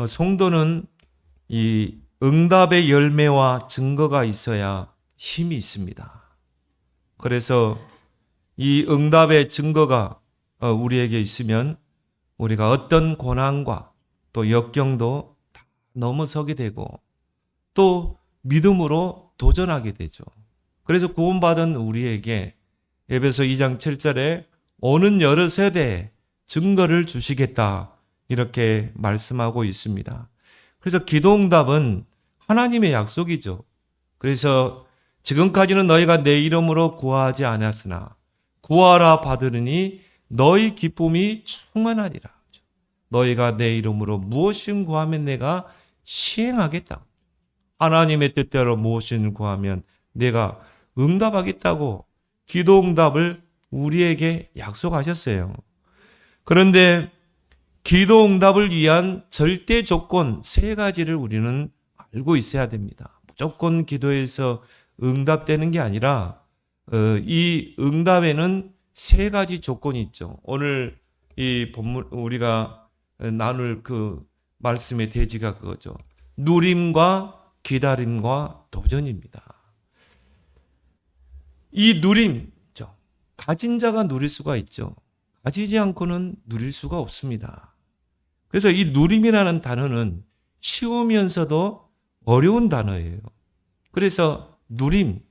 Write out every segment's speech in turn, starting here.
성도는 이 응답의 열매와 증거가 있어야 힘이 있습니다. 그래서 이 응답의 증거가 우리에게 있으면 우리가 어떤 고난과 또 역경도 다 넘어서게 되고 또 믿음으로 도전하게 되죠. 그래서 구원받은 우리에게 에베소 2장 7절에 오는 여러 세대에 증거를 주시겠다 이렇게 말씀하고 있습니다. 그래서 기도응답은 하나님의 약속이죠. 그래서 지금까지는 너희가 내 이름으로 구하지 않았으나 구하라 받으리니 너희 기쁨이 충만하리라. 너희가 내 이름으로 무엇을 구하면 내가 시행하겠다. 하나님의 뜻대로 무엇을 구하면 내가 응답하겠다고 기도응답을 우리에게 약속하셨어요. 그런데 기도응답을 위한 절대 조건 3가지를 우리는 알고 있어야 됩니다. 무조건 기도해서 응답되는 게 아니라 이 응답에는 3가지 조건이 있죠. 오늘 이 본문 우리가 나눌 그 말씀의 대지가 그거죠. 누림과 기다림과 도전입니다. 이 누림죠. 가진 자가 누릴 수가 있죠. 가지지 않고는 누릴 수가 없습니다. 그래서 이 누림이라는 단어는 쉬우면서도 어려운 단어예요. 그래서 누림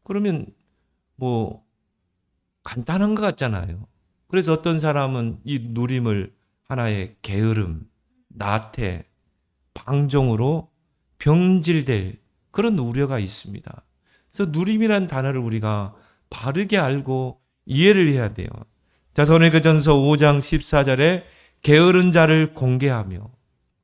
그러면 뭐 간단한 것 같잖아요. 그래서 어떤 사람은 이 누림을 하나의 게으름, 나태, 방종으로 병질될 그런 우려가 있습니다. 그래서 누림이라는 단어를 우리가 바르게 알고 이해를 해야 돼요. 데살로니가전서 5장 14절에 게으른 자를 공개하며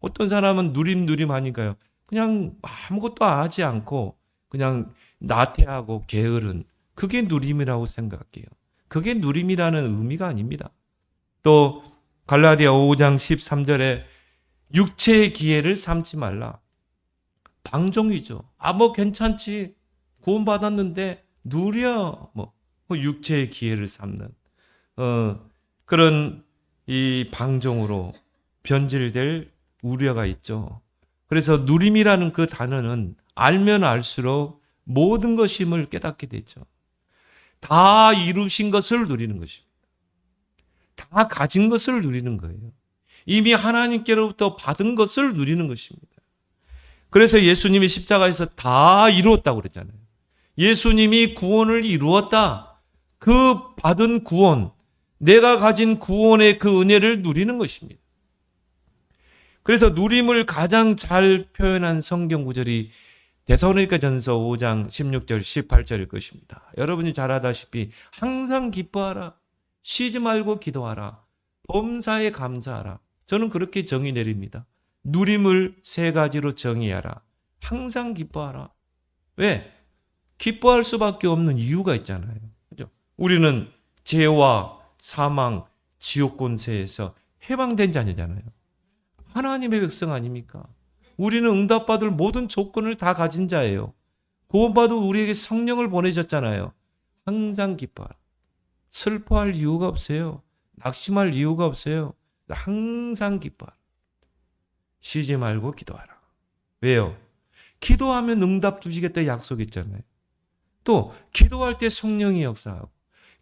어떤 사람은 누림 하니까요. 그냥 아무것도 하지 않고 그냥 나태하고 게으른 그게 누림이라고 생각해요. 그게 누림이라는 의미가 아닙니다. 또 갈라디아 5장 13절에 육체의 기회를 삼지 말라. 방종이죠. 뭐 괜찮지. 구원받았는데 누려 뭐 육체의 기회를 삼는 그런 이 방종으로 변질될 우려가 있죠. 그래서 누림이라는 그 단어는 알면 알수록 모든 것임을 깨닫게 되죠. 다 이루신 것을 누리는 것입니다. 다 가진 것을 누리는 거예요. 이미 하나님께로부터 받은 것을 누리는 것입니다. 그래서 예수님이 십자가에서 다 이루었다고 그랬잖아요. 예수님이 구원을 이루었다. 그 받은 구원, 내가 가진 구원의 그 은혜를 누리는 것입니다. 그래서 누림을 가장 잘 표현한 성경 구절이 데살로니가전서 5장 16절 18절일 것입니다. 여러분이 잘 아다시피 항상 기뻐하라. 쉬지 말고 기도하라. 범사에 감사하라. 저는 그렇게 정의 내립니다. 누림을 3가지로 정의하라. 항상 기뻐하라. 왜? 기뻐할 수밖에 없는 이유가 있잖아요. 그죠? 우리는 죄와 사망, 지옥 권세에서 해방된 자녀잖아요. 하나님의 백성 아닙니까? 우리는 응답받을 모든 조건을 다 가진 자예요. 구원받은 우리에게 성령을 보내셨잖아요. 항상 기뻐하라. 슬퍼할 이유가 없어요. 낙심할 이유가 없어요. 항상 기뻐하라. 쉬지 말고 기도하라. 왜요? 기도하면 응답 주시겠다 약속했잖아요. 또 기도할 때 성령이 역사하고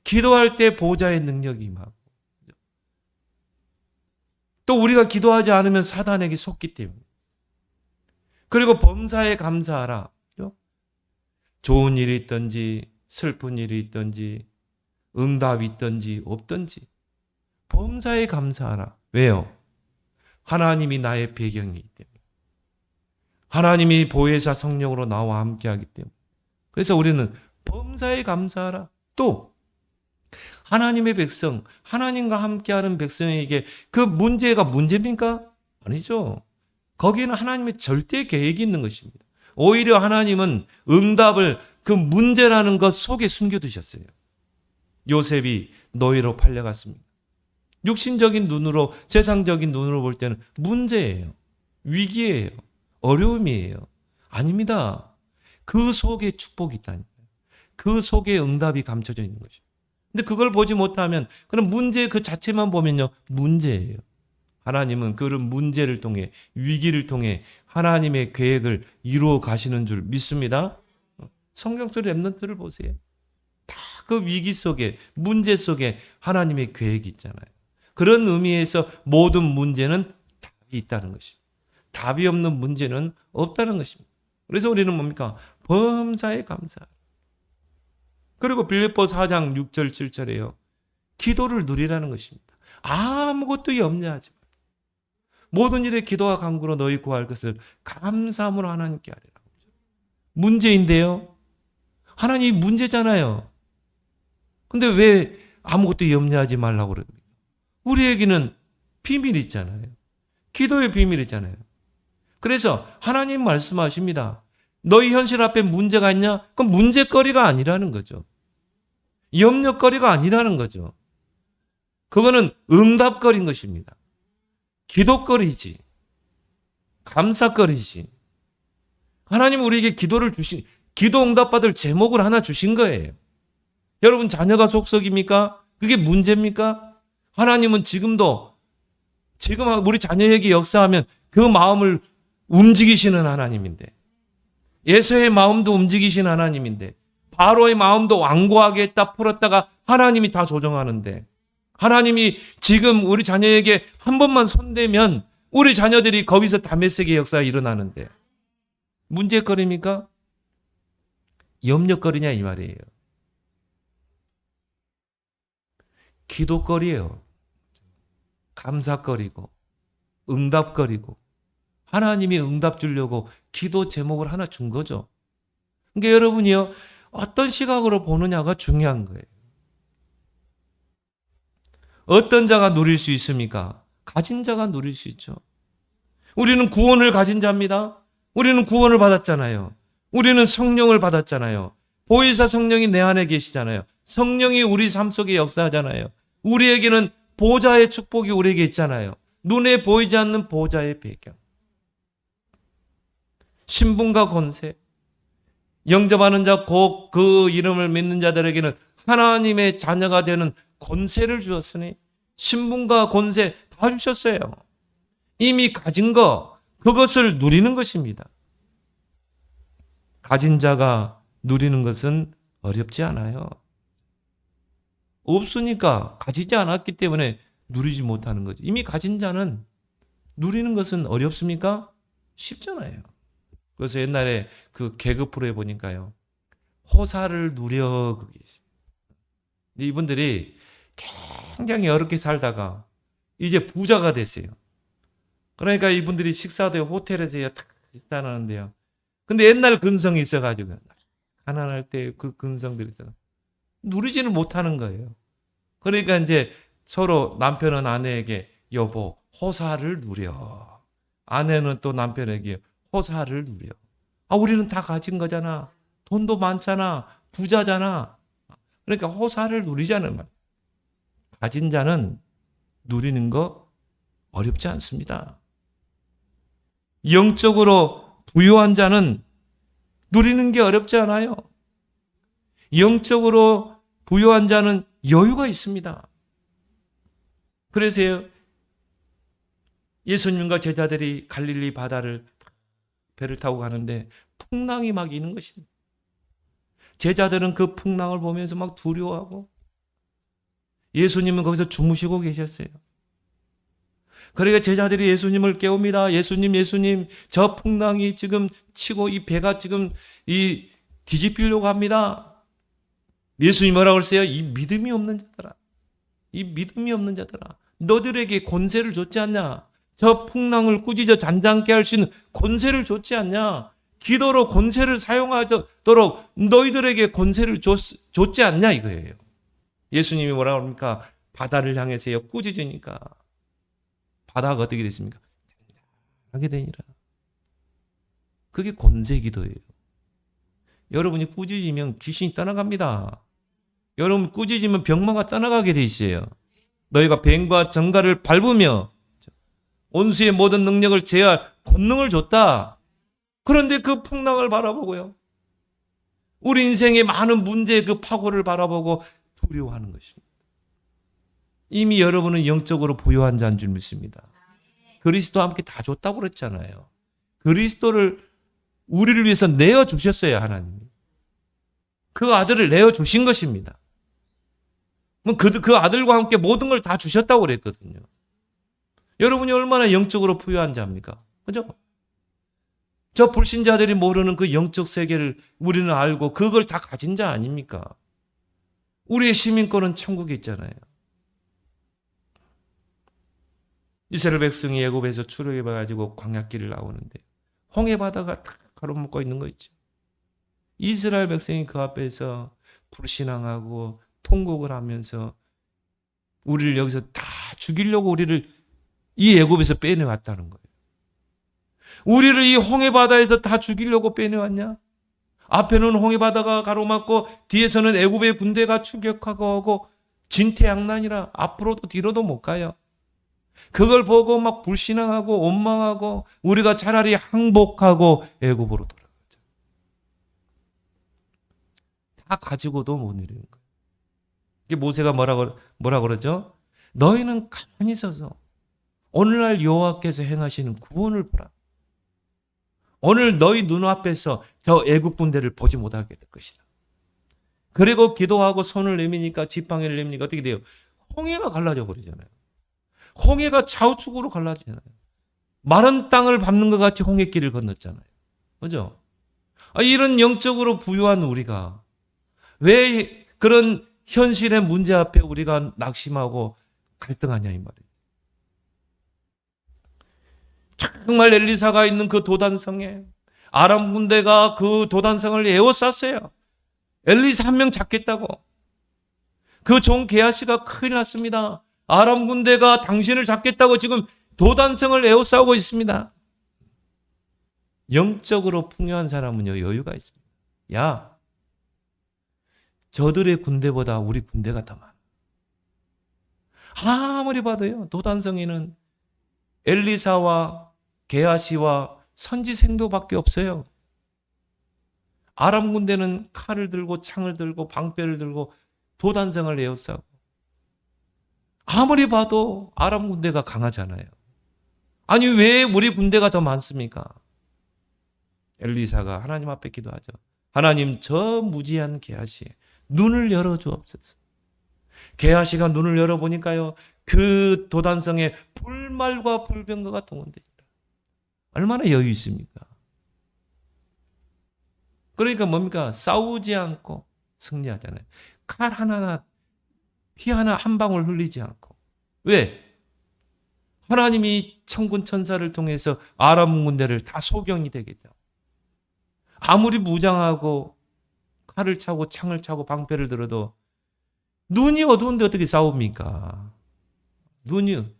기도할 때 보좌의 능력이 임하고 또 우리가 기도하지 않으면 사단에게 속기 때문에 그리고 범사에 감사하라. 좋은 일이 있든지 슬픈 일이 있든지 응답이 있든지 없든지 범사에 감사하라. 왜요? 하나님이 나의 배경이기 때문에 하나님이 보혜사 성령으로 나와 함께하기 때문에 그래서 우리는 범사에 감사하라. 또 하나님의 백성, 하나님과 함께하는 백성에게 그 문제가 문제입니까? 아니죠. 거기에는 하나님의 절대 계획이 있는 것입니다. 오히려 하나님은 응답을 그 문제라는 것 속에 숨겨두셨어요. 요셉이 노예로 팔려갔습니다. 육신적인 눈으로 세상적인 눈으로 볼 때는 문제예요. 위기예요. 어려움이에요. 아닙니다. 그 속에 축복이 있다니까요. 그 속에 응답이 감춰져 있는 것입니다. 근데 그걸 보지 못하면 그럼 문제 그 자체만 보면요 문제예요. 하나님은 그런 문제를 통해, 위기를 통해 하나님의 계획을 이루어 가시는 줄 믿습니다. 성경 속 렘넌트를 보세요. 다 그 위기 속에, 문제 속에 하나님의 계획이 있잖아요. 그런 의미에서 모든 문제는 답이 있다는 것입니다. 답이 없는 문제는 없다는 것입니다. 그래서 우리는 뭡니까? 범사에 감사. 그리고 빌립보 4장 6절 7절에요. 기도를 누리라는 것입니다. 아무것도 염려하지 마. 모든 일에 기도와 간구로 너희 구할 것을 감사함으로 하나님께 하리라. 문제인데요. 하나님 문제잖아요. 근데 왜 아무것도 염려하지 말라고 그럽니까? 우리에게는 비밀이 있잖아요. 기도의 비밀이 있잖아요. 그래서 하나님 말씀하십니다. 너희 현실 앞에 문제가 있냐? 그건 문제거리가 아니라는 거죠. 염려거리가 아니라는 거죠. 그거는 응답거리인 것입니다. 기도거리지. 감사거리지. 하나님 우리에게 기도 응답받을 제목을 하나 주신 거예요. 여러분 자녀가 속썩입니까? 그게 문제입니까? 하나님은 지금 우리 자녀에게 역사하면 그 마음을 움직이시는 하나님인데, 예수의 마음도 움직이신 하나님인데, 바로의 마음도 완고하게 했다 풀었다가 하나님이 다 조정하는데, 하나님이 지금 우리 자녀에게 한 번만 손대면 우리 자녀들이 거기서 다메섹의 역사가 일어나는데 문제거리입니까? 염려거리냐 이 말이에요. 기도거리예요. 감사거리고 응답거리고 하나님이 응답 주려고 기도 제목을 하나 준 거죠. 그러니까 여러분이요, 어떤 시각으로 보느냐가 중요한 거예요. 어떤 자가 누릴 수 있습니까? 가진 자가 누릴 수 있죠. 우리는 구원을 가진 자입니다. 우리는 구원을 받았잖아요. 우리는 성령을 받았잖아요. 보혜사 성령이 내 안에 계시잖아요. 성령이 우리 삶 속에 역사하잖아요. 우리에게는 보좌의 축복이 우리에게 있잖아요. 눈에 보이지 않는 보좌의 배경. 신분과 권세. 영접하는 자, 곧 그 이름을 믿는 자들에게는 하나님의 자녀가 되는 권세를 주었으니 신분과 권세 다 주셨어요. 이미 가진 거, 그것을 누리는 것입니다. 가진 자가 누리는 것은 어렵지 않아요. 없으니까, 가지지 않았기 때문에 누리지 못하는 거죠. 이미 가진 자는 누리는 것은 어렵습니까? 쉽잖아요. 그래서 옛날에 그 개그 프로에 보니까요, 호사를 누려, 그게 있어요. 이분들이 굉장히 어렵게 살다가 이제 부자가 됐어요. 그러니까 이분들이 식사도 호텔에서 다 식사하는데요. 근데 옛날 근성이 있어가지고 가난할 때 그 근성들이 있어 누리지는 못하는 거예요. 그러니까 이제 서로 남편은 아내에게 여보 호사를 누려. 아내는 또 남편에게 호사를 누려. 우리는 다 가진 거잖아. 돈도 많잖아. 부자잖아. 그러니까 호사를 누리자는 말. 가진 자는 누리는 거 어렵지 않습니다. 영적으로 부유한 자는 누리는 게 어렵지 않아요. 영적으로 부유한 자는 여유가 있습니다. 그래서 예수님과 제자들이 갈릴리 바다를 배를 타고 가는데 풍랑이 막 이는 것입니다. 제자들은 그 풍랑을 보면서 막 두려워하고 예수님은 거기서 주무시고 계셨어요. 그러니까 제자들이 예수님을 깨웁니다. 예수님, 저 풍랑이 지금 치고 이 배가 지금 뒤집히려고 합니다. 예수님 뭐라고 그랬어요? 이 믿음이 없는 자들아. 너들에게 권세를 줬지 않냐? 저 풍랑을 꾸짖어 잔잔케 할 수 있는 권세를 줬지 않냐? 기도로 권세를 사용하도록 너희들에게 권세를 줬지 않냐 이거예요. 예수님이 뭐라고 합니까? 바다를 향해서요 꾸짖으니까 바다가 어떻게 됐습니까? 하게 되니라. 그게 권세 기도예요. 여러분이 꾸짖으면 귀신이 떠나갑니다. 여러분 꾸짖으면 병마가 떠나가게 돼 있어요. 너희가 뱀과 정갈을 밟으며 온수의 모든 능력을 제어할 권능을 줬다. 그런데 그 풍랑을 바라보고요, 우리 인생의 많은 문제의 그 파고를 바라보고 두려워하는 것입니다. 이미 여러분은 영적으로 부유한 자인 줄 믿습니다. 그리스도와 함께 다 줬다고 그랬잖아요. 그리스도를 우리를 위해서 내어주셨어요, 하나님이. 그 아들을 내어주신 것입니다. 그 아들과 함께 모든 걸 다 주셨다고 그랬거든요. 여러분이 얼마나 영적으로 부유한 자입니까? 그죠? 저 불신자들이 모르는 그 영적 세계를 우리는 알고 그걸 다 가진 자 아닙니까? 우리의 시민권은 천국에 있잖아요. 이스라엘 백성이 애굽에서 출애굽해가지고 광야길을 나오는데 홍해 바다가 다 가로막고 있는 거 있죠. 이스라엘 백성이 그 앞에서 불신앙하고 통곡을 하면서 우리를 여기서 다 죽이려고 우리를 이 애굽에서 빼내왔다는 거예요. 우리를 이 홍해 바다에서 다 죽이려고 빼내왔냐? 앞에는 홍해 바다가 가로막고 뒤에서는 애굽의 군대가 추격하고 오고 진퇴양난이라 앞으로도 뒤로도 못 가요. 그걸 보고 막 불신앙하고 원망하고 우리가 차라리 항복하고 애굽으로 돌아가죠. 다 가지고도 못 이루는 거예요. 이게 모세가 뭐라 그러죠? 너희는 가만히 서서 오늘날 여호와께서 행하시는 구원을 보라. 오늘 너희 눈앞에서 저 애국 군대를 보지 못하게 될 것이다. 그리고 기도하고 손을 내미니까 지팡이를 내미니까 어떻게 돼요? 홍해가 갈라져 버리잖아요. 홍해가 좌우측으로 갈라지잖아요. 마른 땅을 밟는 것 같이 홍해길을 건넜잖아요. 그죠? 이런 영적으로 부유한 우리가 왜 그런 현실의 문제 앞에 우리가 낙심하고 갈등하냐 이 말이에요. 정말 엘리사가 있는 그 도단성에 아람 군대가 그 도단성을 에워쌌어요. 엘리사 한 명 잡겠다고. 그 종 게하시가 큰일 났습니다. 아람 군대가 당신을 잡겠다고 지금 도단성을 에워싸고 있습니다. 영적으로 풍요한 사람은요 여유가 있습니다. 야, 저들의 군대보다 우리 군대가 더 많아. 아무리 봐도요 도단성에는 엘리사와 게하시와 선지생도밖에 없어요. 아람 군대는 칼을 들고 창을 들고 방패를 들고 도단성을 에워싸고 아무리 봐도 아람 군대가 강하잖아요. 아니 왜 우리 군대가 더 많습니까? 엘리사가 하나님 앞에 기도하죠. 하나님 저 무지한 게하시 눈을 열어주옵소서. 게하시가 눈을 열어보니까요 그 도단성에 불말과 불병거가 동원됩니다. 얼마나 여유 있습니까? 그러니까 뭡니까? 싸우지 않고 승리하잖아요. 칼 하나나 피 하나 한 방울 흘리지 않고. 왜? 하나님이 천군 천사를 통해서 아람 군대를 다 소경이 되겠죠. 아무리 무장하고 칼을 차고 창을 차고 방패를 들어도 눈이 어두운데 어떻게 싸웁니까? 눈이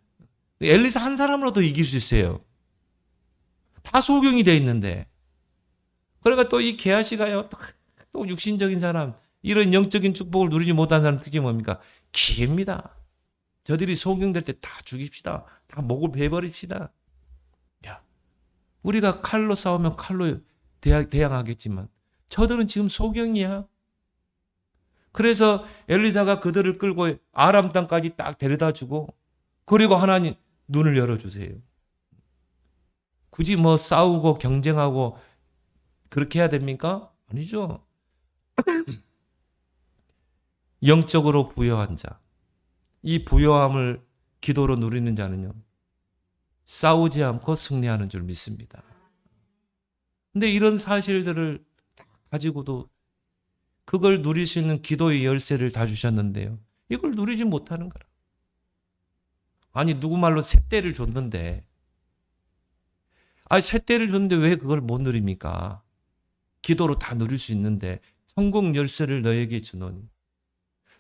엘리사 한 사람으로도 이길 수 있어요. 다 소경이 돼 있는데. 그러니까 또 이 게하시가요. 또 육신적인 사람, 이런 영적인 축복을 누리지 못한 사람 특징이 뭡니까? 기회입니다. 저들이 소경될 때 다 죽입시다. 다 목을 베버립시다. 야, 우리가 칼로 싸우면 칼로 대항하겠지만 저들은 지금 소경이야. 그래서 엘리사가 그들을 끌고 아람 땅까지 딱 데려다 주고 그리고 하나님 눈을 열어주세요. 굳이 뭐 싸우고 경쟁하고 그렇게 해야 됩니까? 아니죠. 영적으로 부여한 자, 이 부여함을 기도로 누리는 자는요 싸우지 않고 승리하는 줄 믿습니다. 근데 이런 사실들을 가지고도 그걸 누릴 수 있는 기도의 열쇠를 다 주셨는데요 이걸 누리지 못하는 거라. 아니 누구 말로 쇳대를 줬는데 쇳대를 줬는데 왜 그걸 못 누립니까? 기도로 다 누릴 수 있는데 천국 열쇠를 너에게 주노니.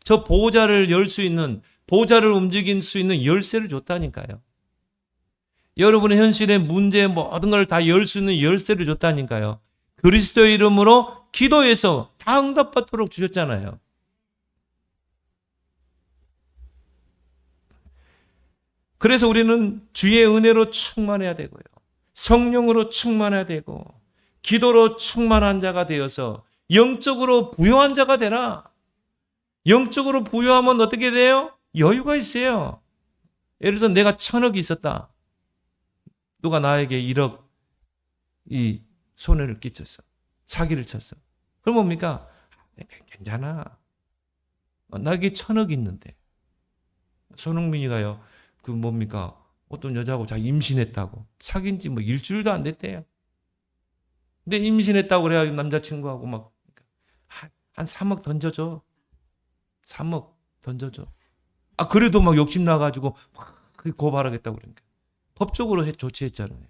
저 보좌를 열 수 있는, 보좌를 움직일 수 있는 열쇠를 줬다니까요. 여러분의 현실의 문제 모든 걸 다 열 수 있는 열쇠를 줬다니까요. 그리스도의 이름으로 기도해서 다 응답받도록 주셨잖아요. 그래서 우리는 주의 은혜로 충만해야 되고요. 성령으로 충만해야 되고 기도로 충만한 자가 되어서 영적으로 부유한 자가 되라. 영적으로 부유하면 어떻게 돼요? 여유가 있어요. 예를 들어서 내가 1,000억이 있었다. 누가 나에게 1억 이 손해를 끼쳤어. 사기를 쳤어. 그럼 뭡니까? 괜찮아. 나에게 1,000억 있는데. 손흥민이가요, 그 뭡니까? 어떤 여자하고 자기 임신했다고. 사귄 지 뭐 일주일도 안 됐대요. 근데 임신했다고 그래가지고 남자친구하고 막, 한 3억 던져줘. 3억 던져줘. 그래도 막 욕심 나가지고 막 고발하겠다고 그러니까. 법적으로 조치했잖아요.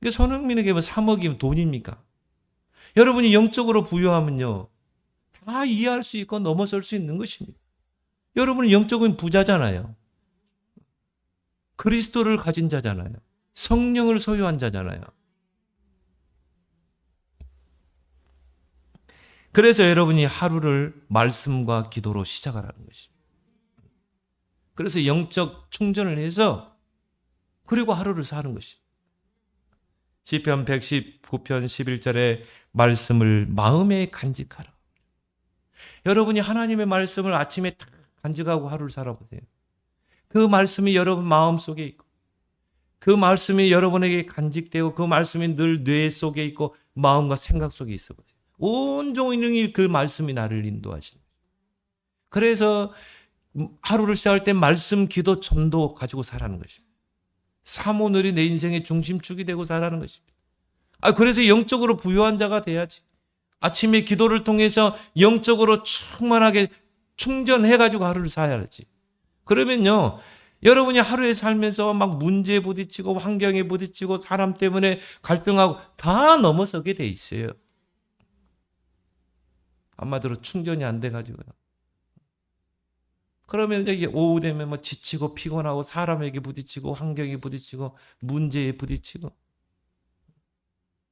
이게 손흥민에게 뭐 3억이면 돈입니까? 여러분이 영적으로 부유하면요, 다 이해할 수 있고 넘어설 수 있는 것입니다. 여러분은 영적인 부자잖아요. 그리스도를 가진 자잖아요. 성령을 소유한 자잖아요. 그래서 여러분이 하루를 말씀과 기도로 시작하라는 것입니다. 그래서 영적 충전을 해서 그리고 하루를 사는 것입니다. 시편 119편 11절에 말씀을 마음에 간직하라. 여러분이 하나님의 말씀을 아침에 딱 간직하고 하루를 살아보세요. 그 말씀이 여러분 마음속에 있고 그 말씀이 여러분에게 간직되고 그 말씀이 늘 뇌 속에 있고 마음과 생각 속에 있어 보세요. 온종일 그 말씀이 나를 인도하시는 거예요. 그래서 하루를 시작할 때 말씀, 기도, 전도 가지고 살아가는 것입니다. 사모늘이 내 인생의 중심축이 되고 살아가는 것입니다. 그래서 영적으로 부유한 자가 돼야지. 아침에 기도를 통해서 영적으로 충만하게 충전해가지고 하루를 살아야지. 그러면요, 여러분이 하루에 살면서 막 문제에 부딪히고 환경에 부딪히고 사람 때문에 갈등하고 다 넘어서게 돼 있어요. 한마디로 충전이 안 돼가지고요. 그러면 이제 오후 되면 뭐 지치고 피곤하고 사람에게 부딪히고 환경에 부딪히고 문제에 부딪히고.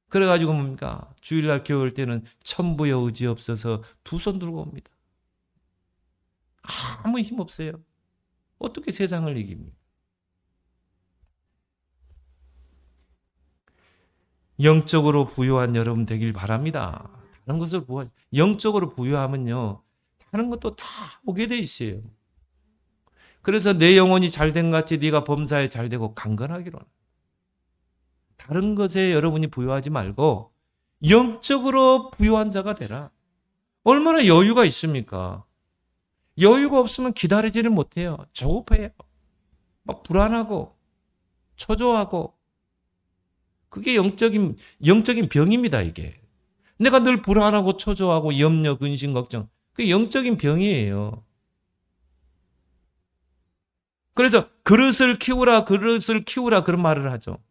그래가지고 뭡니까? 주일날 교회 올 때는 천부의 의지 없어서 두 손 들고 옵니다. 아무 힘 없어요. 어떻게 세상을 이깁니까? 영적으로 부유한 여러분 되길 바랍니다. 다른 것을 영적으로 부유하면요, 다른 것도 다 오게 돼 있어요. 그래서 내 영혼이 잘된 것 같이 네가 범사에 잘되고 강건하기로. 다른 것에 여러분이 부유하지 말고 영적으로 부유한 자가 되라. 얼마나 여유가 있습니까? 여유가 없으면 기다리지를 못해요. 조급해요. 막 불안하고 초조하고. 그게 영적인 병입니다, 이게. 내가 늘 불안하고 초조하고 염려, 근심, 걱정. 그게 영적인 병이에요. 그래서 그릇을 키우라 그런 말을 하죠.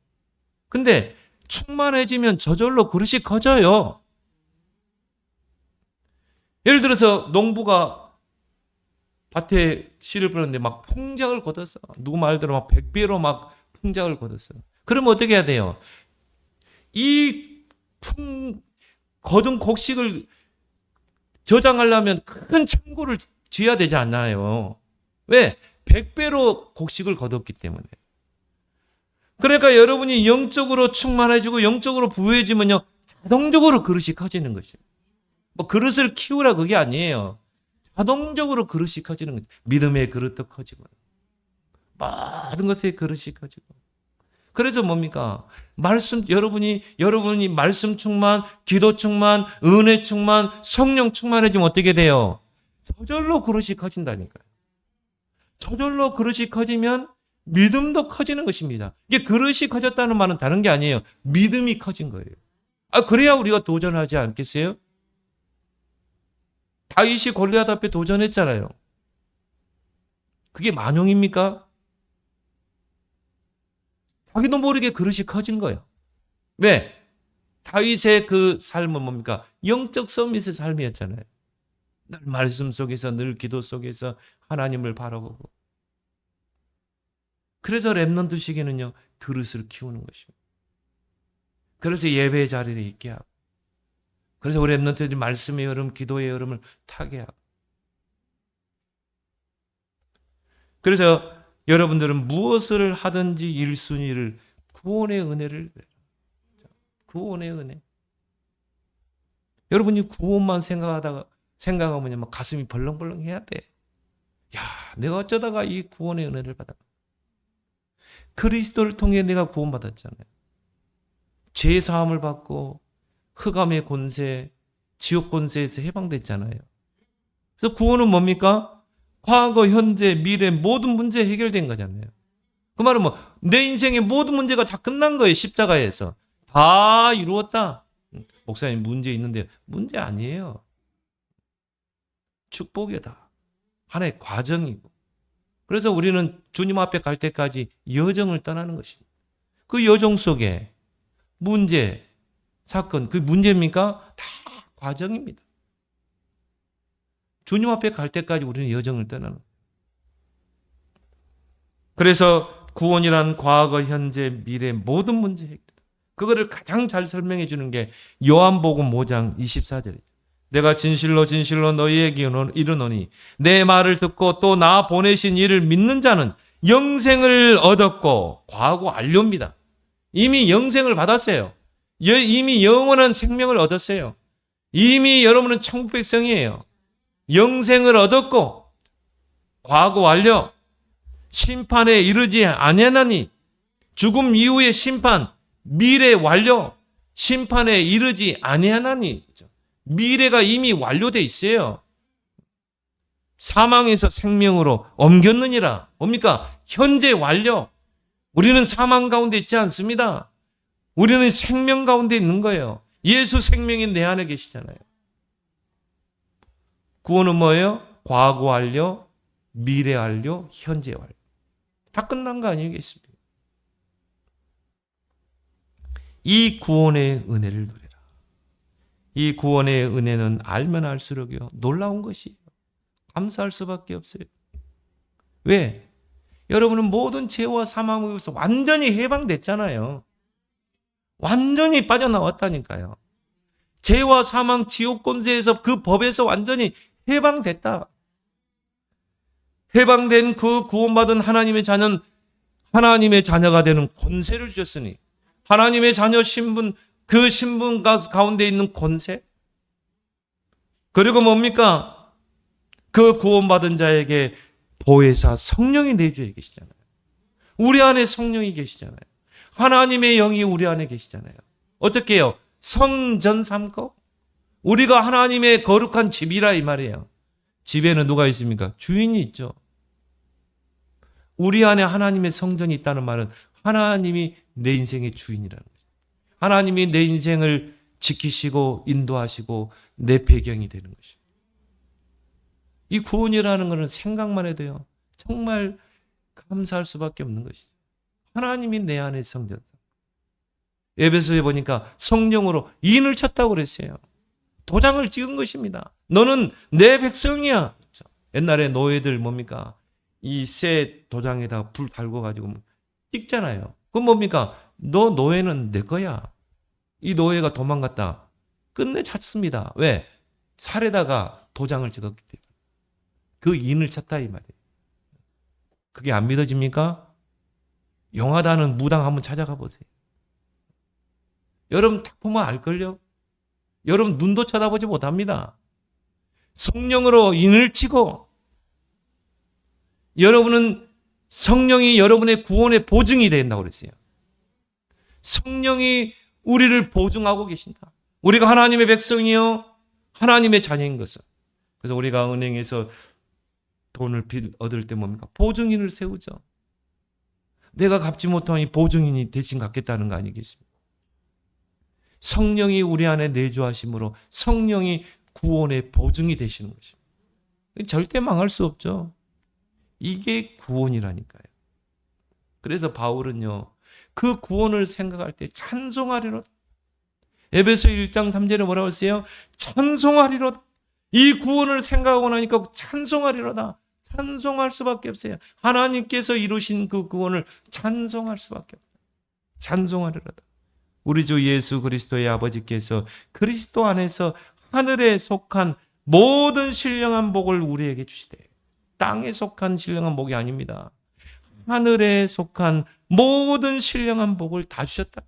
근데 충만해지면 저절로 그릇이 커져요. 예를 들어서 농부가 밭에 씨를 뿌렸는데 막 풍작을 거뒀어. 누구 말대로 막 100배로 막 풍작을 거뒀어요. 그러면 어떻게 해야 돼요? 이 거둔 곡식을 저장하려면 큰 창고를 지어야 되지 않나요? 왜? 100배로 곡식을 거뒀기 때문에. 그러니까 여러분이 영적으로 충만해지고 영적으로 부유해지면요, 자동적으로 그릇이 커지는 것이에요. 뭐 그릇을 키우라 그게 아니에요. 자동적으로 그릇이 커지는 거죠. 믿음의 그릇도 커지고 모든 것의 그릇이 커지고. 그래서 뭡니까? 여러분이 말씀 충만, 기도 충만, 은혜 충만, 성령 충만해지면 어떻게 돼요? 저절로 그릇이 커진다니까요. 저절로 그릇이 커지면 믿음도 커지는 것입니다. 이게 그릇이 커졌다는 말은 다른 게 아니에요. 믿음이 커진 거예요. 그래야 우리가 도전하지 않겠어요? 다윗이 골리앗 앞에 도전했잖아요. 그게 만용입니까? 자기도 모르게 그릇이 커진 거예요. 왜? 다윗의 그 삶은 뭡니까? 영적 서밋의 삶이었잖아요. 늘 말씀 속에서, 늘 기도 속에서 하나님을 바라보고. 그래서 렘넌트 시기는요, 그릇을 키우는 것입니다. 그래서 예배 자리에 있게 하고. 그래서 우리 렘넌트들이 말씀의 여름, 기도의 여름을 타게 하고. 그래서 여러분들은 무엇을 하든지 1순위를 구원의 은혜를, 구원의 은혜. 여러분이 구원만 생각하면 막 가슴이 벌렁벌렁 해야 돼. 야, 내가 어쩌다가 이 구원의 은혜를 받아. 그리스도를 통해 내가 구원받았잖아요. 죄 사함을 받고 흑암의 권세, 지옥 권세에서 해방됐잖아요. 그래서 구원은 뭡니까? 과거, 현재, 미래 모든 문제 해결된 거잖아요. 그 말은 뭐 내 인생의 모든 문제가 다 끝난 거예요. 십자가에서. 다 이루었다. 목사님 문제 있는데 문제 아니에요. 축복이다. 하나의 과정이고. 그래서 우리는 주님 앞에 갈 때까지 여정을 떠나는 것입니다. 그 여정 속에 문제, 사건, 그 문제입니까? 다 과정입니다. 주님 앞에 갈 때까지 우리는 여정을 떠나는 거예요. 그래서 구원이란 과거, 현재, 미래 모든 문제 해결. 그거를 가장 잘 설명해 주는 게 요한복음 5장 24절이에요. 내가 진실로 진실로 너희에게 이르노니 내 말을 듣고 또 나 보내신 이를 믿는 자는 영생을 얻었고, 과거 완료입니다. 이미 영생을 받았어요. 이미 영원한 생명을 얻었어요. 이미 여러분은 천국 백성이에요. 영생을 얻었고 과거 완료. 심판에 이르지 아니하나니, 죽음 이후의 심판, 미래 완료. 심판에 이르지 아니하나니, 미래가 이미 완료돼 있어요. 사망에서 생명으로 옮겼느니라. 뭡니까? 현재 완료. 우리는 사망 가운데 있지 않습니다. 우리는 생명 가운데 있는 거예요. 예수 생명이 내 안에 계시잖아요. 구원은 뭐예요? 과거 완료, 미래 완료, 현재 완료. 다 끝난 거 아니겠습니까? 이 구원의 은혜를 누려라. 이 구원의 은혜는 알면 알수록요 놀라운 것이에요. 감사할 수밖에 없어요. 왜? 여러분은 모든 죄와 사망에서 완전히 해방됐잖아요. 완전히 빠져나왔다니까요. 죄와 사망, 지옥 권세에서 그 법에서 완전히 해방됐다. 해방된 그 구원받은 하나님의 자는 하나님의 자녀가 되는 권세를 주셨으니, 하나님의 자녀 신분, 그 신분 가운데 있는 권세, 그리고 뭡니까? 그 구원받은 자에게 보혜사 성령이 내주에 계시잖아요. 우리 안에 성령이 계시잖아요. 하나님의 영이 우리 안에 계시잖아요. 어떻게 해요? 성전 삼고 우리가 하나님의 거룩한 집이라 이 말이에요. 집에는 누가 있습니까? 주인이 있죠. 우리 안에 하나님의 성전이 있다는 말은 하나님이 내 인생의 주인이라는 거죠. 하나님이 내 인생을 지키시고 인도하시고 내 배경이 되는 것이죠. 이 구원이라는 것은 생각만 해도요 정말 감사할 수밖에 없는 것이죠. 하나님이 내 안에 성전. 에베소에 보니까 성령으로 인을 쳤다고 그랬어요. 도장을 찍은 것입니다. 너는 내 백성이야. 옛날에 노예들 뭡니까? 이 쇠 도장에다가 불 달고 가지고 찍잖아요. 그건 뭡니까? 너 노예는 내 거야. 이 노예가 도망갔다. 끝내 찾습니다. 왜? 살에다가 도장을 찍었기 때문에. 그 인을 쳤다 이 말이에요. 그게 안 믿어집니까? 용하다는 무당 한번 찾아가 보세요. 여러분 딱 보면 알걸요? 여러분 눈도 쳐다보지 못합니다. 성령으로 인을 치고 여러분은 성령이 여러분의 구원의 보증이 된다고 그랬어요. 성령이 우리를 보증하고 계신다. 우리가 하나님의 백성이요 하나님의 자녀인 것은. 그래서 우리가 은행에서 돈을 얻을 때 뭡니까? 보증인을 세우죠. 내가 갚지 못하니 보증인이 대신 갚겠다는 거 아니겠습니까? 성령이 우리 안에 내주하심으로 성령이 구원의 보증이 되시는 것입니다. 절대 망할 수 없죠. 이게 구원이라니까요. 그래서 바울은요, 그 구원을 생각할 때 찬송하리로다. 에베소 1장 3절에 뭐라고 했어요? 찬송하리로다. 이 구원을 생각하고 나니까 찬송하리로다. 찬송할 수밖에 없어요. 하나님께서 이루신 그 구원을 찬송할 수밖에 없어요. 찬송하리로다. 우리 주 예수 그리스도의 아버지께서 그리스도 안에서 하늘에 속한 모든 신령한 복을 우리에게 주시되, 땅에 속한 신령한 복이 아닙니다. 하늘에 속한 모든 신령한 복을 다 주셨다.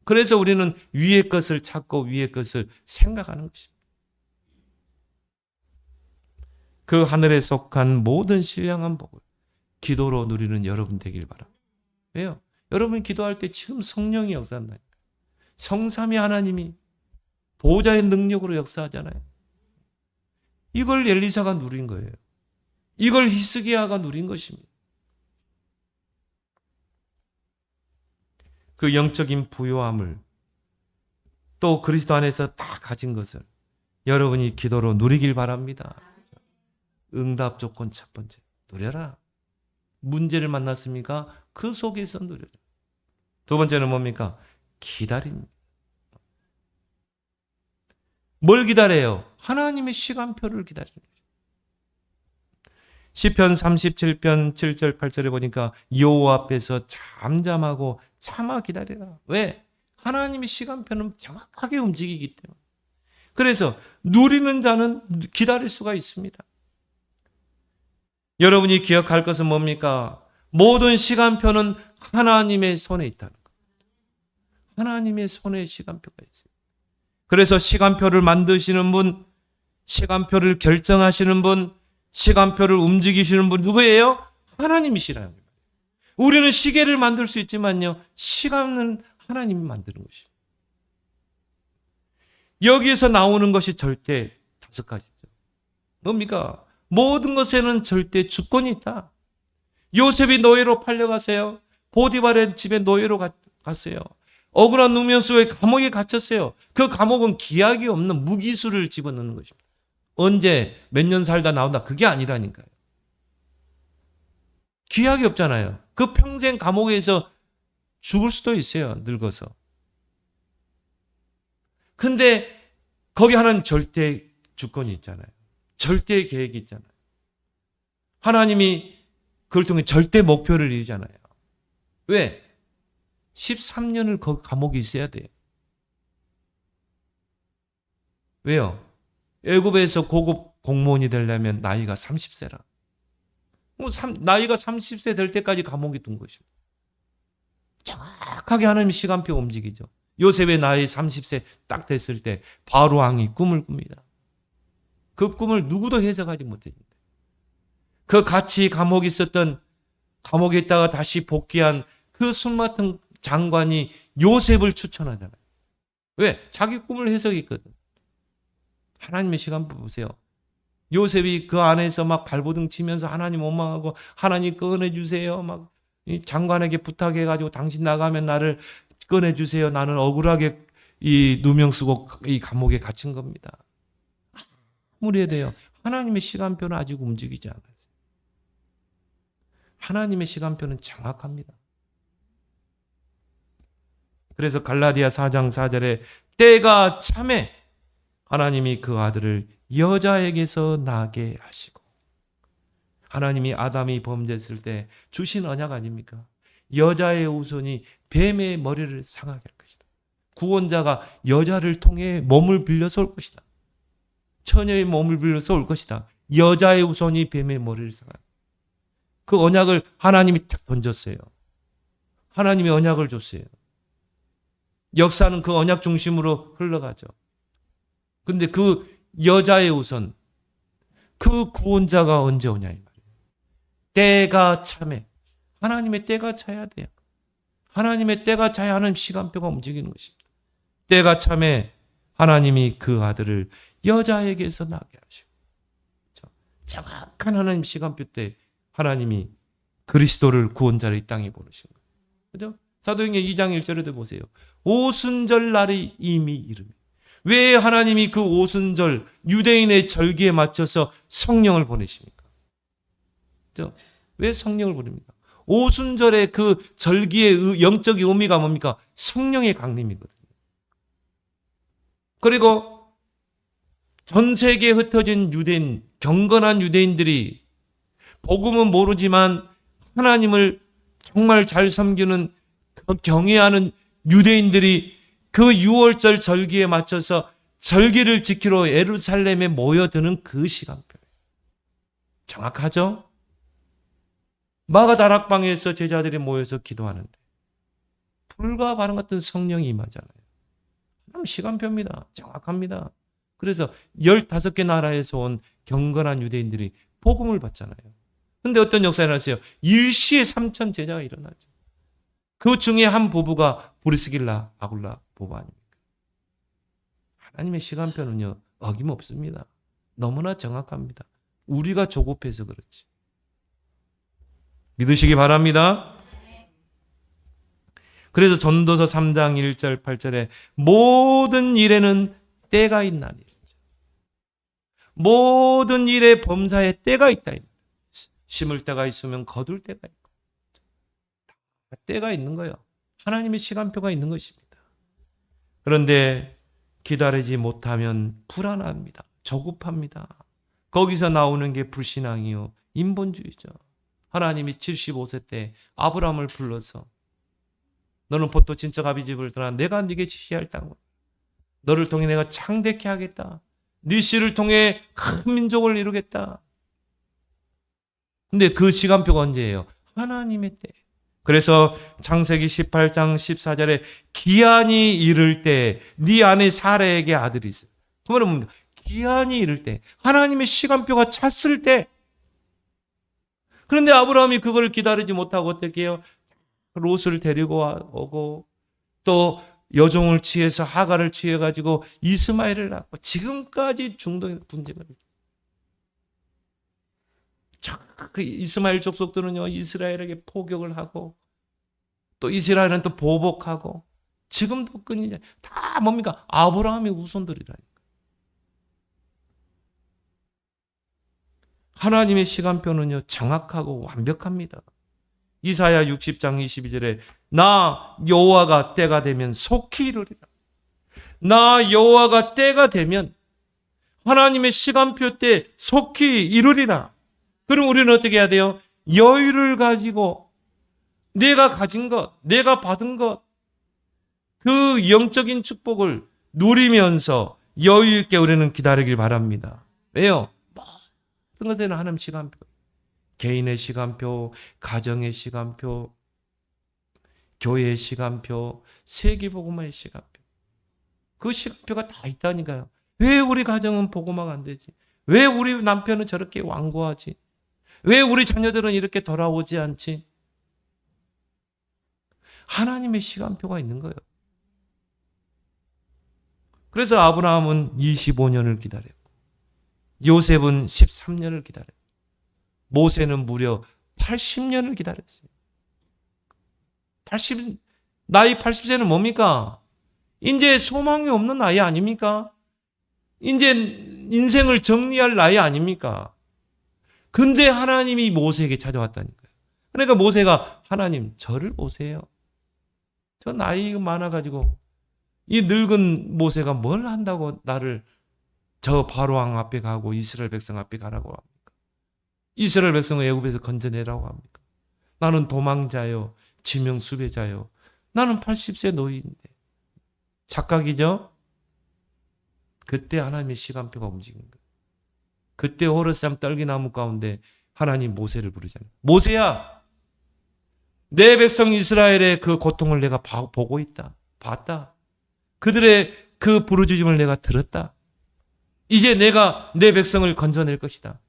그래서 우리는 위의 것을 찾고 위의 것을 생각하는 것입니다. 그 하늘에 속한 모든 신령한 복을 기도로 누리는 여러분 되길 바랍니다. 왜요? 여러분이 기도할 때 지금 성령이 역사한다니까. 성삼위 하나님이 보호자의 능력으로 역사하잖아요. 이걸 엘리사가 누린 거예요. 이걸 히스기야가 누린 것입니다. 그 영적인 부요함을 또 그리스도 안에서 다 가진 것을 여러분이 기도로 누리길 바랍니다. 응답 조건 첫 번째, 누려라. 문제를 만났습니까? 그 속에서 누려라. 두 번째는 뭡니까? 기다립니다. 뭘 기다려요? 하나님의 시간표를 기다리는 거죠. 시편 37편 7절 8절에 보니까 여호와 앞에서 잠잠하고 참아 기다려라. 왜? 하나님의 시간표는 정확하게 움직이기 때문에. 그래서 누리는 자는 기다릴 수가 있습니다. 여러분이 기억할 것은 뭡니까? 모든 시간표는 하나님의 손에 있다는 것. 하나님의 손에 시간표가 있어요. 그래서 시간표를 만드시는 분, 시간표를 결정하시는 분, 시간표를 움직이시는 분 누구예요? 하나님이시라는 거예요. 우리는 시계를 만들 수 있지만요, 시간은 하나님이 만드는 것이에요. 여기에서 나오는 것이 절대 5가지죠. 뭡니까? 모든 것에는 절대 주권이 있다. 요셉이 노예로 팔려가세요. 보디발의 집에 노예로 갔어요. 억울한 누명수의 감옥에 갇혔어요. 그 감옥은 기약이 없는 무기수를 집어넣는 것입니다. 언제 몇 년 살다 나온다, 그게 아니라니까요. 기약이 없잖아요. 그 평생 감옥에서 죽을 수도 있어요, 늙어서. 근데 거기 하나는 절대 주권이 있잖아요. 절대 계획이 있잖아요. 하나님이 그걸 통해 절대 목표를 이루잖아요. 왜? 13년을 그 감옥에 있어야 돼요. 왜요? 애굽에서 고급 공무원이 되려면 나이가 30세라. 나이가 30세 될 때까지 감옥에 둔 것입니다. 정확하게 하나님의 시간표 움직이죠. 요셉의 나이 30세 딱 됐을 때 바로 왕이 꿈을 꿉니다. 그 꿈을 누구도 해석하지 못했는데 그 같이 감옥에 있었던, 감옥에 있다가 다시 복귀한 그 숨막힌 장관이 요셉을 추천하잖아요. 왜? 자기 꿈을 해석했거든. 하나님의 시간표 보세요. 요셉이 그 안에서 막 발버둥 치면서 하나님 원망하고 하나님 꺼내주세요. 막 장관에게 부탁해가지고 당신 나가면 나를 꺼내주세요. 나는 억울하게 이 누명 쓰고 이 감옥에 갇힌 겁니다. 아무리 해야 돼요. 하나님의 시간표는 아직 움직이지 않았어요. 하나님의 시간표는 정확합니다. 그래서 갈라디아 4장 4절에 때가 참에 하나님이 그 아들을 여자에게서 나게 하시고, 하나님이 아담이 범죄했을 때 주신 언약 아닙니까? 여자의 후손이 뱀의 머리를 상하게 할 것이다. 구원자가 여자를 통해 몸을 빌려서 올 것이다. 처녀의 몸을 빌려서 올 것이다. 여자의 후손이 뱀의 머리를 상하게. 그 언약을 하나님이 딱 던졌어요. 하나님이 언약을 줬어요. 역사는 그 언약 중심으로 흘러가죠. 근데 그 여자의 후손, 그 구원자가 언제 오냐 이 말이에요. 때가 참에, 하나님의 때가 차야 돼요. 하나님의 때가 차야 하는 시간표가 움직이는 것입니다. 때가 참에 하나님이 그 아들을 여자에게서 나게 하시고, 정확한 하나님 시간표 때 하나님이 그리스도를 구원자를 이 땅에 보내신 거예요. 그죠? 사도행전 2장 1절에도 보세요. 오순절 날이 이미 이르니. 왜 하나님이 그 오순절 유대인의 절기에 맞춰서 성령을 보내십니까? 그죠? 왜 성령을 보냅니까? 오순절의 그 절기의 영적인 의미가 뭡니까? 성령의 강림이거든요. 그리고 전 세계에 흩어진 유대인, 경건한 유대인들이 복음은 모르지만 하나님을 정말 잘 섬기는, 경외하는 유대인들이 그 6월절 절기에 맞춰서 절기를 지키러 예루살렘에 모여드는 그 시간표예요. 정확하죠? 마가다락방에서 제자들이 모여서 기도하는데 불과 바람 같은 성령이 임하잖아요. 그럼 시간표입니다. 정확합니다. 그래서 15개 나라에서 온 경건한 유대인들이 복음을 받잖아요. 근데 어떤 역사가 일어났어요? 일시에 3,000 제자가 일어나죠. 그 중에 한 부부가 브리스길라 아굴라 부부 아닙니까? 하나님의 시간표는요, 어김없습니다. 너무나 정확합니다. 우리가 조급해서 그렇지. 믿으시기 바랍니다. 그래서 전도서 3장 1절 8절에 모든 일에는 때가 있나니, 모든 일의 범사에 때가 있다. 심을 때가 있으면 거둘 때가 있고, 때가 있는 거예요. 하나님의 시간표가 있는 것입니다. 그런데 기다리지 못하면 불안합니다. 조급합니다. 거기서 나오는 게 불신앙이요, 인본주의죠. 하나님이 75세 때 아브라함을 불러서 너는 보또 친척 아비 집을 떠나 내가 네게 지시할 땅을 너를 통해 내가 창대케 하겠다. 네 씨를 통해 큰 민족을 이루겠다. 근데 그 시간표가 언제예요? 하나님의 때. 그래서 창세기 18장 14절에 기한이 이를 때 네 안에 사라에게 아들이 있어. 그 말은 뭡니까? 기한이 이를 때, 하나님의 시간표가 찼을 때. 그런데 아브라함이 그걸 기다리지 못하고 어떻게 해요? 롯을 데리고 오고 또 여종을 취해서 하가를 취해가지고 이스마엘을 낳고 지금까지 중동의 분쟁을. 그 이스마엘 족속들은요, 이스라엘에게 포격을 하고 또 이스라엘은 또 보복하고 지금도 끊이지. 다 뭡니까? 아브라함의 후손들이라니까. 하나님의 시간표는요, 정확하고 완벽합니다. 이사야 60장 22절에 나 여호와가 때가 되면 속히 이루리라. 나 여호와가 때가 되면 하나님의 시간표 때 속히 이루리라. 그럼 우리는 어떻게 해야 돼요? 여유를 가지고 내가 가진 것, 내가 받은 것, 그 영적인 축복을 누리면서 여유 있게 우리는 기다리길 바랍니다. 왜요? 모든 것에는 하나님 시간표. 개인의 시간표, 가정의 시간표, 교회의 시간표, 세계복음화의 시간표. 그 시간표가 다 있다니까요. 왜 우리 가정은 복음화가 안 되지? 왜 우리 남편은 저렇게 완고하지? 왜 우리 자녀들은 이렇게 돌아오지 않지? 하나님의 시간표가 있는 거예요. 그래서 아브라함은 25년을 기다렸고 요셉은 13년을 기다렸고 모세는 무려 80년을 기다렸어요. 나이 80세는 뭡니까? 이제 소망이 없는 나이 아닙니까? 이제 인생을 정리할 나이 아닙니까? 근데 하나님이 모세에게 찾아왔다니까요. 그러니까 모세가 하나님 저를 보세요. 저 나이가 많아가지고 이 늙은 모세가 뭘 한다고 나를 저 바로왕 앞에 가고 이스라엘 백성 앞에 가라고 합니까? 이스라엘 백성을 애굽에서 건져내라고 합니까? 나는 도망자요, 지명 수배자요. 나는 80세 노인인데. 착각이죠? 그때 하나님의 시간표가 움직인 거예요. 그때 호르삼 떨기나무 가운데 하나님 모세를 부르잖아요. 모세야, 내 백성 이스라엘의 그 고통을 내가 보고 있다. 봤다. 그들의 그 부르짖음을 내가 들었다. 이제 내가 내 백성을 건져낼 것이다.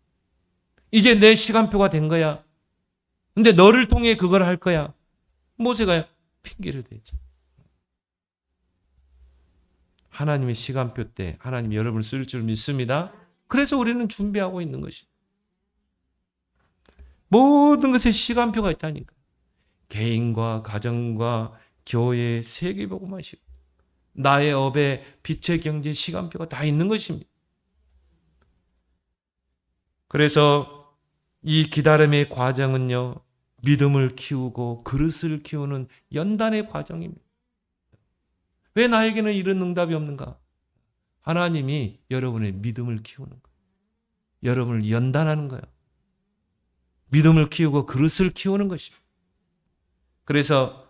이제 내 시간표가 된 거야. 근데 너를 통해 그걸 할 거야. 모세가 핑계를 대죠. 하나님의 시간표 때 하나님이 여러분을 쓸 줄 믿습니다. 그래서 우리는 준비하고 있는 것입니다. 모든 것에 시간표가 있다니까. 개인과 가정과 교회, 세계복음화 시간, 나의 업의 빛의 경제 시간표가 다 있는 것입니다. 그래서 이 기다림의 과정은요, 믿음을 키우고 그릇을 키우는 연단의 과정입니다. 왜 나에게는 이런 응답이 없는가? 하나님이 여러분의 믿음을 키우는 거예요. 여러분을 연단하는 거예요. 믿음을 키우고 그릇을 키우는 것입니다. 그래서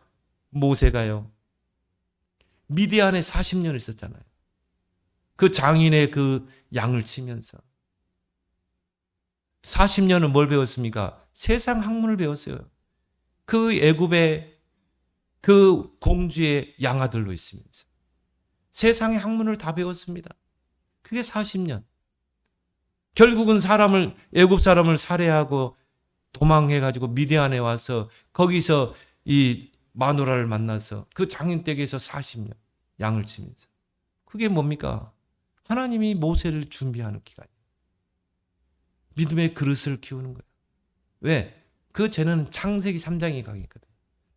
모세가요, 미디안에 40년 있었잖아요. 그 장인의 그 양을 치면서 40년은 뭘 배웠습니까? 세상 학문을 배웠어요. 그 애굽의 그 공주의 양아들로 있으면서 세상의 학문을 다 배웠습니다. 그게 40년. 결국은 애굽 사람을 살해하고 도망해가지고 미디안에 와서 거기서 이 마누라를 만나서 그 장인댁에서 40년 양을 치면서. 그게 뭡니까? 하나님이 모세를 준비하는 기간이에요. 믿음의 그릇을 키우는 거예요. 왜? 그 쟤는 창세기 3장에 강했거든.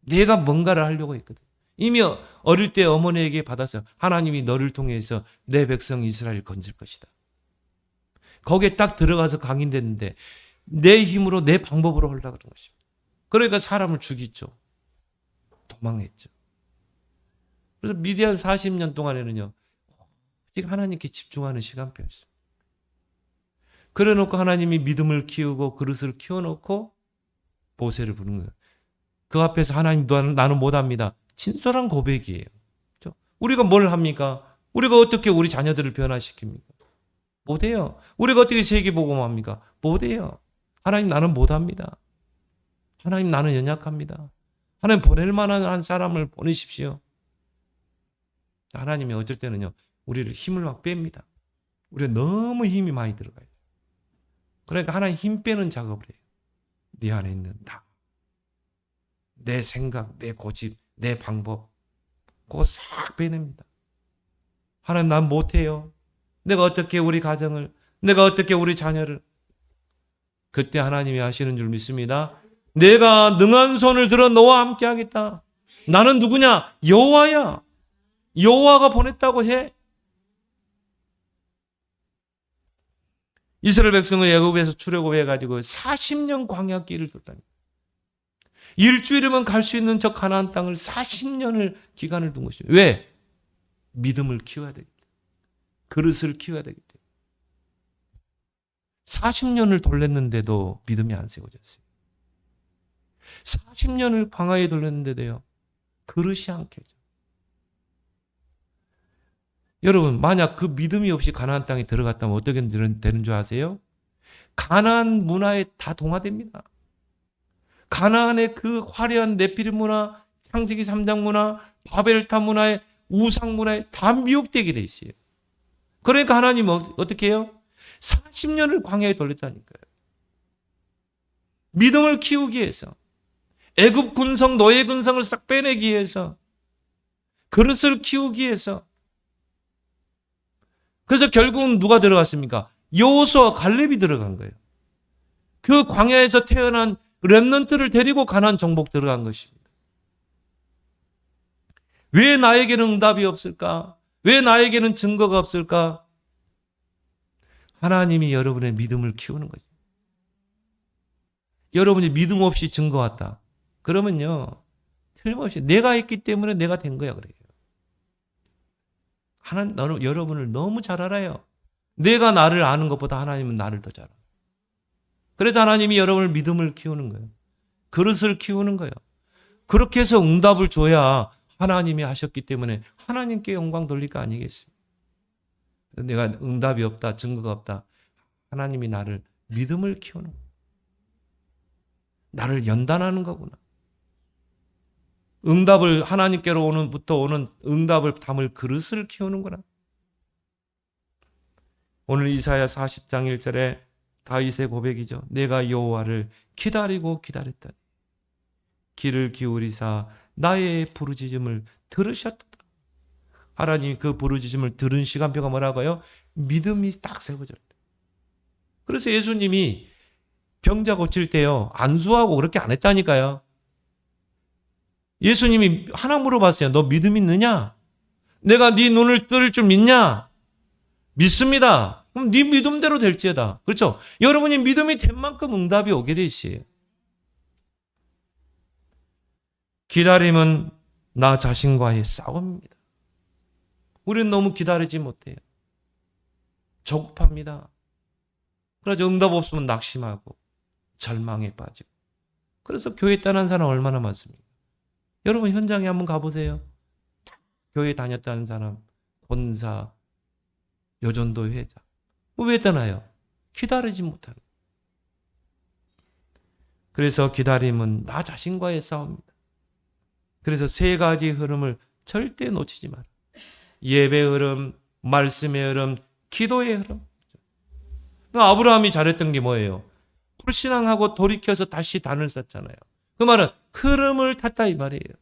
내가 뭔가를 하려고 했거든. 이미 어릴 때 어머니에게 받았어요. 하나님이 너를 통해서 내 백성 이스라엘을 건질 것이다. 거기에 딱 들어가서 강인됐는데 내 힘으로 내 방법으로 하려고 그런 것입니다. 그러니까 사람을 죽이죠. 도망했죠. 그래서 미디안 40년 동안에는요, 오직 하나님께 집중하는 시간표였어요. 그래 놓고 하나님이 믿음을 키우고 그릇을 키워놓고 모세를 부른 거예요. 그 앞에서 하나님 나는 못합니다. 진솔한 고백이에요. 그렇죠? 우리가 뭘 합니까? 우리가 어떻게 우리 자녀들을 변화시킵니까? 못해요. 우리가 어떻게 세계복음합니까? 못해요. 하나님 나는 못합니다. 하나님 나는 연약합니다. 하나님 보낼 만한 한 사람을 보내십시오. 하나님이 어쩔 때는요, 우리를 힘을 막 뺍니다. 우리가 너무 힘이 많이 들어가요. 그러니까 하나님 힘 빼는 작업을 해요. 네 안에 있는 나, 내 생각, 내 고집, 내 방법, 그거 싹 빼냅니다. 하나님 난 못해요. 내가 어떻게 우리 가정을, 내가 어떻게 우리 자녀를. 그때 하나님이 하시는 줄 믿습니다. 내가 능한 손을 들어 너와 함께 하겠다. 나는 누구냐? 여호와야. 여호와가 보냈다고 해. 이스라엘 백성을 애굽에서 출애굽해가지고 40년 광야길을 돌다니. 일주일이면 갈 수 있는 저 가나안 땅을 40년을 기간을 둔 것이죠. 왜? 믿음을 키워야 되기 때문에. 그릇을 키워야 되기 때문에. 40년을 돌렸는데도 믿음이 안 세워졌어요. 40년을 광야에 돌렸는데도요, 그릇이 안 켜져. 여러분, 만약 그 믿음이 없이 가나안 땅에 들어갔다면 어떻게 되는 줄 아세요? 가나안 문화에 다 동화됩니다. 가나안의 그 화려한 네피림 문화, 창세기 3장 문화, 바벨탑 문화에, 우상 문화에 다 미혹되게 돼 있어요. 그러니까 하나님은 어떻게 해요? 40년을 광야에 돌렸다니까요. 믿음을 키우기 위해서, 애굽 군성, 노예 군성을 싹 빼내기 위해서, 그릇을 키우기 위해서. 그래서 결국은 누가 들어갔습니까? 여호수아와 갈렙이 들어간 거예요. 그 광야에서 태어난 렘넌트를 데리고 가나안 정복 들어간 것입니다. 왜 나에게는 응답이 없을까? 왜 나에게는 증거가 없을까? 하나님이 여러분의 믿음을 키우는 거죠. 여러분이 믿음 없이 증거 왔다. 그러면요, 틀림없이 내가 했기 때문에 내가 된 거야 그래요. 하나님, 여러분을 너무 잘 알아요. 내가 나를 아는 것보다 하나님은 나를 더 잘 알아요. 그래서 하나님이 여러분을 믿음을 키우는 거예요. 그릇을 키우는 거예요. 그렇게 해서 응답을 줘야 하나님이 하셨기 때문에 하나님께 영광 돌릴 거 아니겠습니까? 내가 응답이 없다, 증거가 없다. 하나님이 나를 믿음을 키우는 거예요. 나를 연단하는 거구나. 응답을 하나님께로 오는 응답을 담을 그릇을 키우는구나. 오늘 이사야 40장 1절에 다윗의 고백이죠. 내가 여호와를 기다리고 기다렸더니 귀를 기울이사 나의 부르짖음을 들으셨다. 하나님이 그 부르짖음을 들은 시간표가 뭐라고요? 믿음이 딱 세워졌다. 그래서 예수님이 병자 고칠 때요, 안수하고 그렇게 안 했다니까요. 예수님이 하나 물어봤어요. 너 믿음 있느냐? 내가 네 눈을 뜰 줄 믿냐? 믿습니다. 그럼 네 믿음대로 될지어다. 그렇죠? 여러분이 믿음이 된 만큼 응답이 오게 돼 있어요. 기다림은 나 자신과의 싸움입니다. 우리는 너무 기다리지 못해요. 조급합니다. 그래서 응답 없으면 낙심하고 절망에 빠지고. 그래서 교회 떠난 사람 얼마나 많습니까? 여러분 현장에 한번 가보세요. 교회 다녔다는 사람, 권사, 여전도 회장. 왜 떠나요? 기다리지 못하는. 그래서 기다림은 나 자신과의 싸움입니다. 그래서 세 가지 흐름을 절대 놓치지 마라. 예배의 흐름, 말씀의 흐름, 기도의 흐름. 아브라함이 잘했던 게 뭐예요? 불신앙하고 돌이켜서 다시 단을 쌓잖아요. 그 말은 흐름을 탔다 이 말이에요.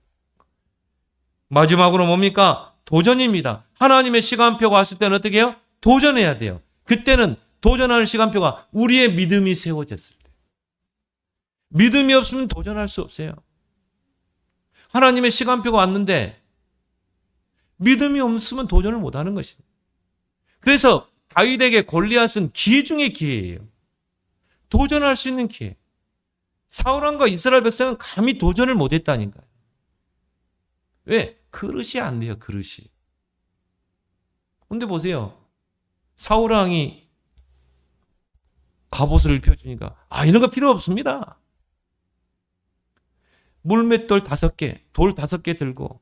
마지막으로 뭡니까? 도전입니다. 하나님의 시간표가 왔을 때는 어떻게 해요? 도전해야 돼요. 그때는 도전하는 시간표가 우리의 믿음이 세워졌을 때. 믿음이 없으면 도전할 수 없어요. 하나님의 시간표가 왔는데 믿음이 없으면 도전을 못하는 것입니다. 그래서 다윗에게 골리앗은 기회 중에 기회예요. 도전할 수 있는 기회. 사울왕과 이스라엘 백성은 감히 도전을 못했다니까요. 왜? 그릇이 안 돼요. 그릇이. 근데 보세요. 사울왕이 갑옷을 입혀주니까 이런 거 필요 없습니다. 물맷돌 5개, 돌 5개 들고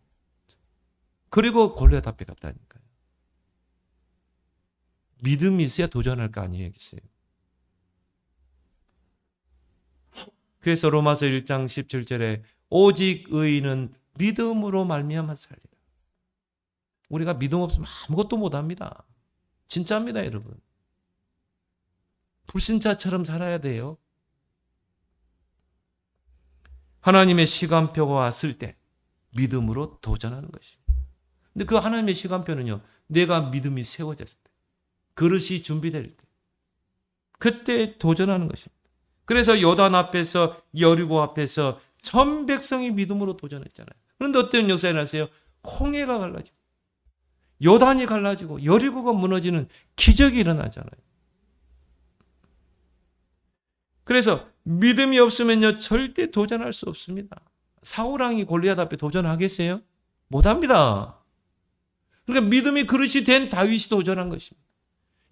그리고 골리앗 앞에 갔다니까요. 믿음이 있어야 도전할 거 아니겠어요. 그래서 로마서 1장 17절에 오직 의인은 믿음으로 말미암아 살리라. 우리가 믿음 없으면 아무것도 못합니다. 진짜입니다, 여러분. 불신자처럼 살아야 돼요. 하나님의 시간표가 왔을 때 믿음으로 도전하는 것입니다. 근데 그 하나님의 시간표는요, 내가 믿음이 세워졌을 때, 그릇이 준비될 때, 그때 도전하는 것입니다. 그래서 요단 앞에서, 여리고 앞에서 전 백성이 믿음으로 도전했잖아요. 그런데 어떤 역사에 나세요? 홍해가 갈라지고, 요단이 갈라지고, 여리고가 무너지는 기적이 일어나잖아요. 그래서 믿음이 없으면요, 절대 도전할 수 없습니다. 사울왕이 골리앗 앞에 도전하겠어요? 못합니다. 그러니까 믿음이 그릇이 된 다윗이 도전한 것입니다.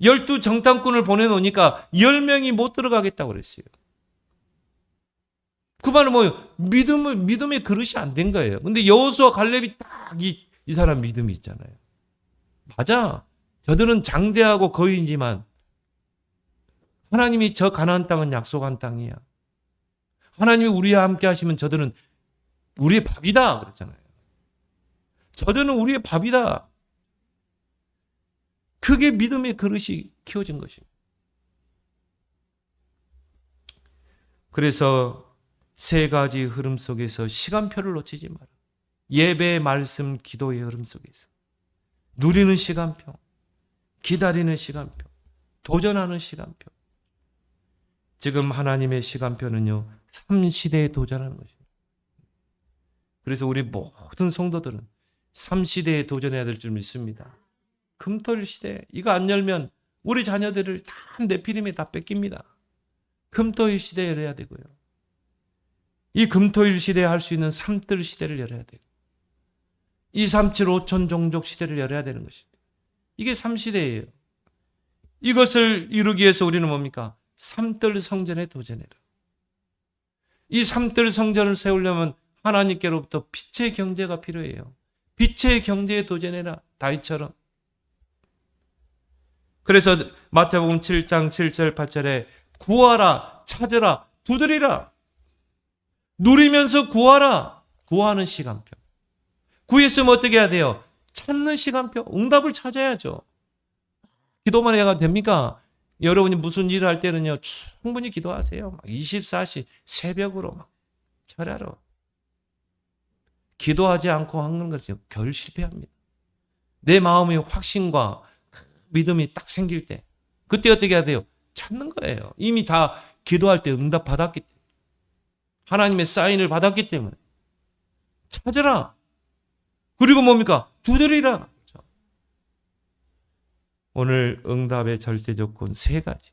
12 정탐꾼을 보내놓으니까 10명이 못 들어가겠다고 그랬어요. 그 말은 뭐예요? 믿음의 그릇이 안 된 거예요. 근데 여호수아 갈렙이 딱 이 사람 믿음이 있잖아요. 맞아. 저들은 장대하고 거인이지만 하나님이 저 가나안 땅은 약속한 땅이야. 하나님이 우리와 함께 하시면 저들은 우리의 밥이다 그랬잖아요. 저들은 우리의 밥이다. 그게 믿음의 그릇이 키워진 것입니다. 그래서 3가지 흐름 속에서 시간표를 놓치지 마라. 예배, 말씀, 기도의 흐름 속에서 누리는 시간표, 기다리는 시간표, 도전하는 시간표. 지금 하나님의 시간표는요, 3시대에 도전하는 것입니다. 그래서 우리 모든 성도들은 3시대에 도전해야 될 줄 믿습니다. 금토일 시대, 이거 안 열면 우리 자녀들을 다 네피림에 다 뺏깁니다. 금토일 시대에 열어야 되고요. 이 금토일 시대에 할 수 있는 삼뜰 시대를 열어야 되고, 237 5천 종족 시대를 열어야 되는 것입니다. 이게 3시대예요. 이것을 이루기 위해서 우리는 뭡니까? 삼뜰 성전에 도전해라. 이 삼뜰 성전을 세우려면 하나님께로부터 빛의 경제가 필요해요. 빛의 경제에 도전해라. 다윗처럼. 그래서 마태복음 7장 7절 8절에 구하라, 찾으라, 두드리라. 누리면서 구하라. 구하는 시간표. 구했으면 어떻게 해야 돼요? 찾는 시간표. 응답을 찾아야죠. 기도만 해가 됩니까? 여러분이 무슨 일을 할 때는요, 충분히 기도하세요. 막 24시 새벽으로 막 절하러. 기도하지 않고 하는 것이 결 실패합니다. 내 마음의 확신과 믿음이 딱 생길 때, 그때 어떻게 해야 돼요? 찾는 거예요. 이미 다 기도할 때 응답 받았기 때문에. 하나님의 사인을 받았기 때문에. 찾으라. 그리고 뭡니까? 두드리라. 오늘 응답의 절대 조건 3가지.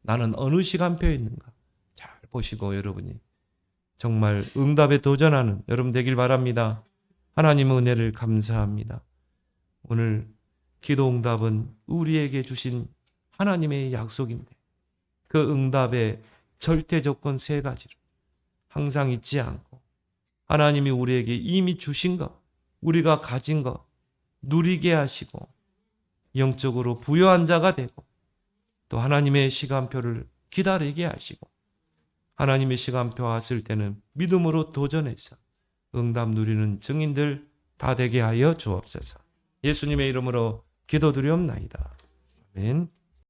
나는 어느 시간표에 있는가? 잘 보시고 여러분이 정말 응답에 도전하는 여러분 되길 바랍니다. 하나님의 은혜를 감사합니다. 오늘 기도 응답은 우리에게 주신 하나님의 약속인데 그 응답의 절대 조건 3가지를 항상 잊지 않고 하나님이 우리에게 이미 주신 것, 우리가 가진 것 누리게 하시고 영적으로 부유한 자가 되고 또 하나님의 시간표를 기다리게 하시고 하나님의 시간표 왔을 때는 믿음으로 도전해서 응답 누리는 증인들 다 되게 하여 주옵소서. 예수님의 이름으로 기도드리옵나이다. 아멘.